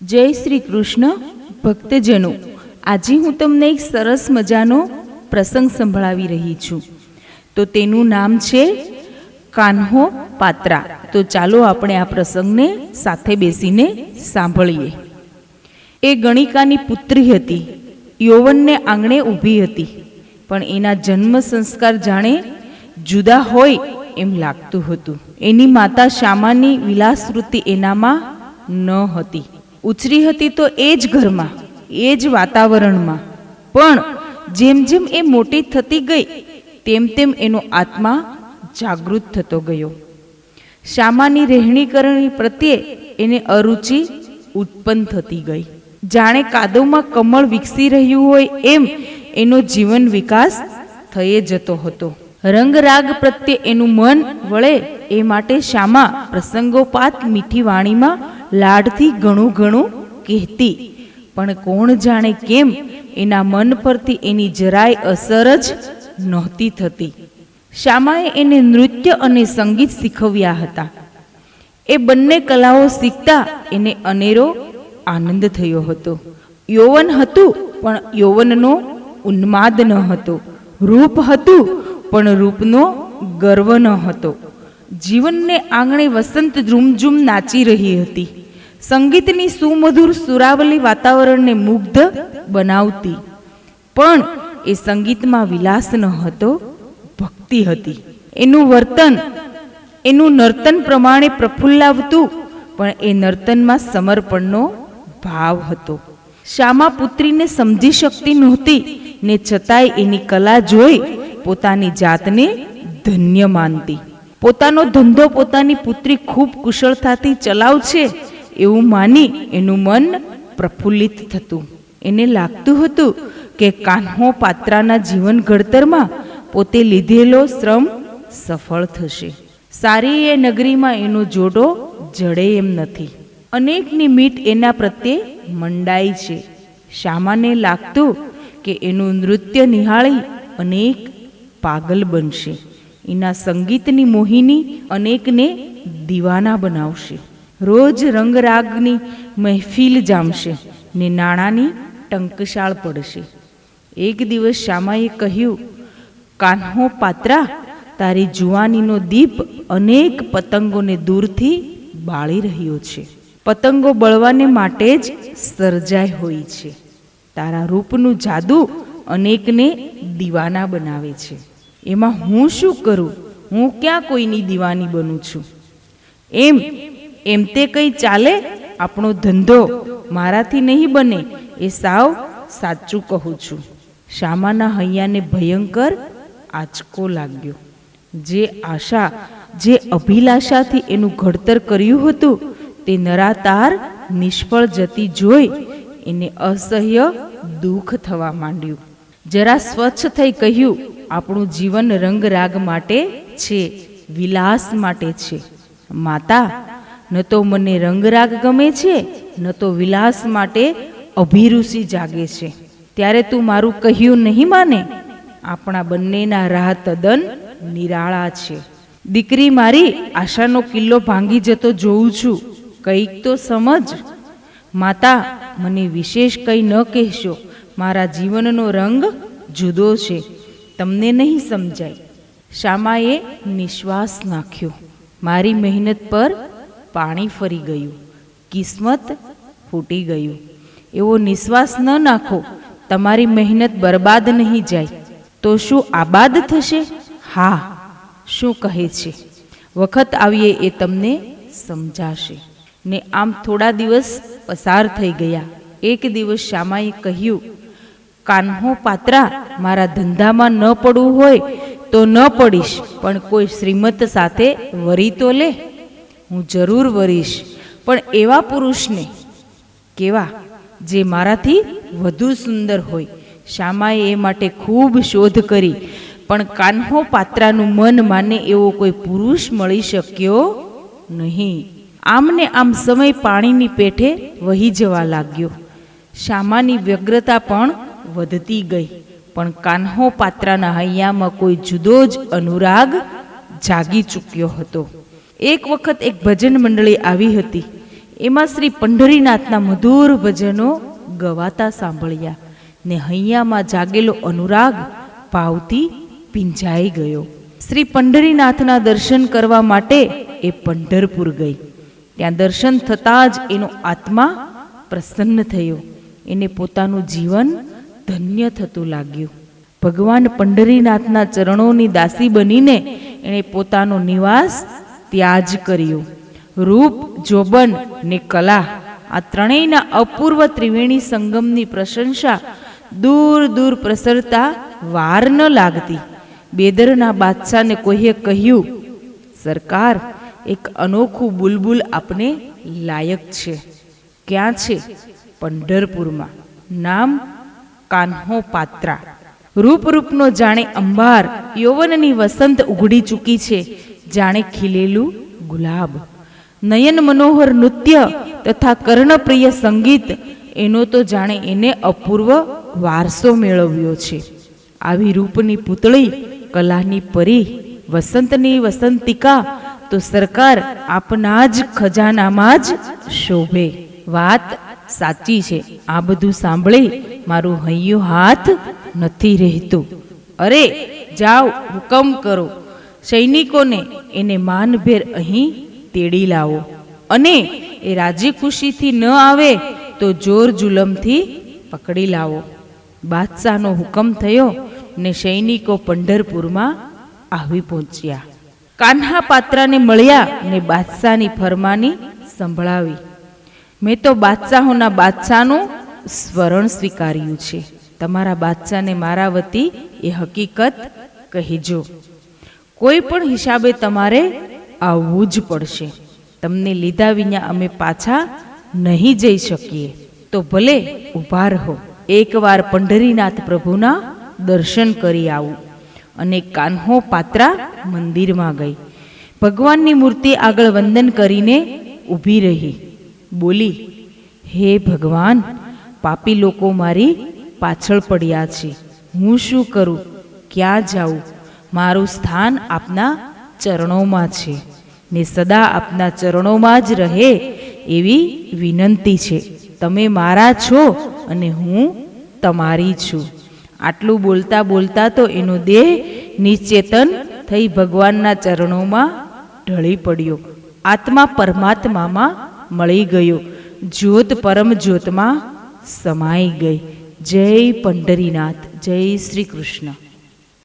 જય શ્રી કૃષ્ણ ભક્તજનો, આજે હું તમને એક સરસ મજાનો પ્રસંગ સંભળાવી રહી છું. તો તેનું નામ છે કાન્હો પાત્રા. તો ચાલો આપણે આ પ્રસંગને સાથે બેસીને સાંભળીએ. એ ગણિકાની પુત્રી હતી. યૌવનને આંગણે ઊભી હતી, પણ એના જન્મ સંસ્કાર જાણે જુદા હોય એમ લાગતું હતું. એની માતા શ્યામાની વિલાસવૃત્તિ એનામાં ન હતી. ઉછરી હતી તો એ જ ઘરમાં, એ જ વાતાવરણમાં, પણ જેમ જેમ એ મોટી થતી ગઈ તેમ તેમ એનો આત્મા જાગૃત થતો ગયો. શ્યામાની રહેણી કરણી પ્રત્યે એને અરુચિ ઉત્પન્ન થતી ગઈ. જાણે કાદવમાં કમળ વિકસી રહ્યું હોય એમ એનો જીવન વિકાસ થઈ જતો હતો. રંગરાગ પ્રત્યે એનું મન વળે એ માટે શ્યામા પ્રસંગોપાત મીઠી વાણીમાં લાડથી ઘણું ઘણું કહેતી, પણ કોણ જાણે કેમ એના મન પરથી એની જરાય અસર જ નહોતી થતી. શ્યામાએ એને નૃત્ય અને સંગીત શીખવ્યા હતા. એ બંને કલાઓ શીખતા એને અનેરો આનંદ થયો હતો. યૌવન હતું, પણ યૌવનનો ઉન્માદ ન હતો. રૂપ હતું, પણ રૂપનો ગર્વ ન હતો. જીવનને આંગણે વસંત ઝૂમઝૂમ નાચી રહી હતી. સંગીતની સુમધુર સુરાવલી વાતાવરણને મુગ્ધ બનાવતી, પણ એ સંગીતમાં વિલાસ ન હતો, ભક્તિ હતી. એનું વર્તન એનું નર્તન પ્રમાણે પ્રફુલ્લાવતું, પણ એ નર્તનમાં સમર્પણનો ભાવ હતો. શ્યામા પુત્રીને સમજી શકતી નહોતી ને છતાંય એની કલા જોઈ પોતાની જાતને ધન્ય માનતી. પોતાનો ધંધો પોતાની પુત્રી ખૂબ કુશળતાથી ચલાવશે એવું માની એનું મન પ્રફુલ્લિત થતું. એને લાગતું હતું કે કાન્હો પાત્રાના જીવન ઘડતરમાં પોતે લીધેલો શ્રમ સફળ થશે. સારી એ નગરીમાં એનો જોડો જડે એમ નથી. અનેકની મીટ એના પ્રત્યે મંડાઈ છે. શ્યામાને લાગતું કે એનું નૃત્ય નિહાળી અનેક પાગલ બનશે. એના સંગીતની મોહિની અનેકને દીવાના બનાવશે. રોજ રંગરાગની મહેફિલ જામશે ને નાણાંની ટંકશાળ પડશે. એક દિવસ શ્યામાએ કહ્યું, કાન્હો પાત્રા, તારી જુવાનીનો દીપ અનેક પતંગોને દૂરથી બાળી રહ્યો છે. પતંગો બળવાને માટે જ સર્જાય હોય છે. તારા રૂપનું જાદુ અનેકને દીવાના બનાવે છે. એમાં હું શું કરું? હું ક્યાં કોઈની દીવાની બનું છું? એમ તે કંઈ ચાલે? આપણો ધંધો મારાથી નહીં બને, એ સાવ સાચું કહું છું. શ્યામાના હૈયાને ભયંકર આંચકો લાગ્યો. જે આશા, જે અભિલાષાથી એનું ઘડતર કર્યું હતું તે નરાતાર નિષ્ફળ જતી જોઈ એને અસહ્ય દુઃખ થવા માંડ્યું. જરા સ્વચ્છ થઈ કહ્યું, આપણું જીવન રંગરાગ માટે છે, વિલાસ માટે છે. માતા, ન તો મને રંગરાગ ગમે છે, ન તો વિલાસ માટે અભિરુચિ જાગે છે. ત્યારે તું મારું કહ્યું નહીં માને? આપણા બંનેના રાહ તદ્દન નિરાળા છે. દીકરી મારી, આશાનો કિલ્લો ભાંગી જતો જોઉં છું, કંઈક તો સમજ. માતા, મને વિશેષ કંઈ ન કહેશો. મારા જીવનનો રંગ જુદો છે, તમને નહીં સમજાય. શ્યામાએ નિશ્વાસ નાખ્યો. મારી મહેનત પર પાણી ફરી ગયું, કિસ્મત ફૂટી ગયું. એવો નિશ્વાસ ન નાખો. તમારી મહેનત બરબાદ નહીં જાય તો શું આબાદ થશે? હા, શું કહે છે? વખત આવીએ એ તમને સમજાશે. ને આમ થોડા દિવસ પસાર થઈ ગયા. એક દિવસ શ્યામાએ કહ્યું, કાન્હો પાત્રા, મારા ધંધામાં ન પડવું હોય તો ન પડીશ, પણ કોઈ શ્રીમત સાથે વરી તો લે. હું જરૂર વરીશ, પણ એવા પુરુષને. કેવા? જે મારાથી વધુ સુંદર હોય. શ્યામાએ એ માટે ખૂબ શોધ કરી, પણ કાન્હો પાત્રાનું મન માને એવો કોઈ પુરુષ મળી શક્યો નહીં. આમને આમ સમય પાણીની પેઠે વહી જવા લાગ્યો. શ્યામાની વ્યગ્રતા પણ વધતી ગઈ, પણ કાન્હો પાત્રાના હૈયામાં કોઈ જુદો જ અનુરાગ જાગી ચૂક્યો હતો. એક વખત એક ભજન મંડળી આવી હતી. એમાં શ્રી પંઢરીનાથના મધુર ભજનો ગવાતા સાંભળ્યા ને હૈયામાં જાગેલો અનુરાગ ભાવથી પીંજાઈ ગયો. શ્રી પંઢરીનાથના દર્શન કરવા માટે એ પંઢરપુર ગઈ. ત્યાં દર્શન થતાં જ એનો આત્મા પ્રસન્ન થયો. એને પોતાનું જીવન ધન્ય થતું લાગ્યું. ભગવાન પંઢરીનાથના ચરણોની દાસી બનીને એણે પોતાનો નિવાસ ત્યાજ કર્યો. રૂપ, જોબન ને કલા આ ત્રણેયના અપૂર્વ ત્રિવેણી સંગમની પ્રશંસા દૂર દૂર પ્રસરતા વાર ન લાગતી. બેદરના બાદશાહને કોઈએ કહ્યું, સરકાર, એક અનોખું બુલબુલ આપને લાયક છે. ક્યાં છે? પંઢરપુરમાં. નામ કાન્હો પાત્રા. રૂપરૂપનો જાણે અંબાર, યૌવનની વસંત ઉઘડી ચૂકી છે, જાણે ખીલેલું ગુલાબ. નયન મનોહર નૃત્ય તથા કર્ણપ્રિય સંગીત, એનો તો જાણે એને અપૂર્વ વારસો મેળવ્યો છે. આવી રૂપની પૂતળી, કલાની પરી, વસંતની વસંતિકા તો સરકાર આપના જ ખજાનામાં જ શોભે. વાત સાચી છે. આ બધું સાંભળી મારું હૈયું હાથ નથી રહેતું. અરે જાઓ, હુકમ કરો, સૈનિકોને એને માનભેર અહીં તેડી લાવો, અને એ રાજી ખુશીથી ન આવે તો જોર જુલમથી પકડી લાવો. બાદશાહનો હુકમ થયો ને સૈનિકો પંઢરપુરમાં આવી પહોંચ્યા. કાન્હા પાત્રાને મળ્યા ને બાદશાહની ફરમાની સંભળાવી. મેં તો બાદશાહોના બાદશાહનું સ્મરણ સ્વીકાર્યું છે. તમારા બાદશાહને મારા વતી એ હકીકત કહીજો. કોઈ પણ હિસાબે તમારે આવવું જ પડશે. તમને લીધા વિના અમે પાછા નહીં જઈ શકીએ. તો ભલે ઊભા રહો, એકવાર પંઢરીનાથ પ્રભુના દર્શન કરી આવું. અને કાન્હો પાત્રા મંદિરમાં ગઈ. ભગવાનની મૂર્તિ આગળ વંદન કરીને ઊભી રહી. બોલી, હે ભગવાન, પાપી લોકો મારી પાછળ પડ્યા છે. હું શું કરું? ક્યાં જાઉં? મારું સ્થાન આપના ચરણોમાં છે ને સદા આપના ચરણોમાં જ રહે એવી વિનંતી છે. તમે મારા છો અને હું તમારી છું. આટલું બોલતા બોલતા તો એનો દેહ નિશ્ચેતન થઈ ભગવાનના ચરણોમાં ઢળી પડ્યો. આત્મા પરમાત્મામાં મળી ગયો. જ્યોત પરમ જ્યોતમાં સમાઈ ગઈ. જય પંઢરીનાથ. જય શ્રી કૃષ્ણ.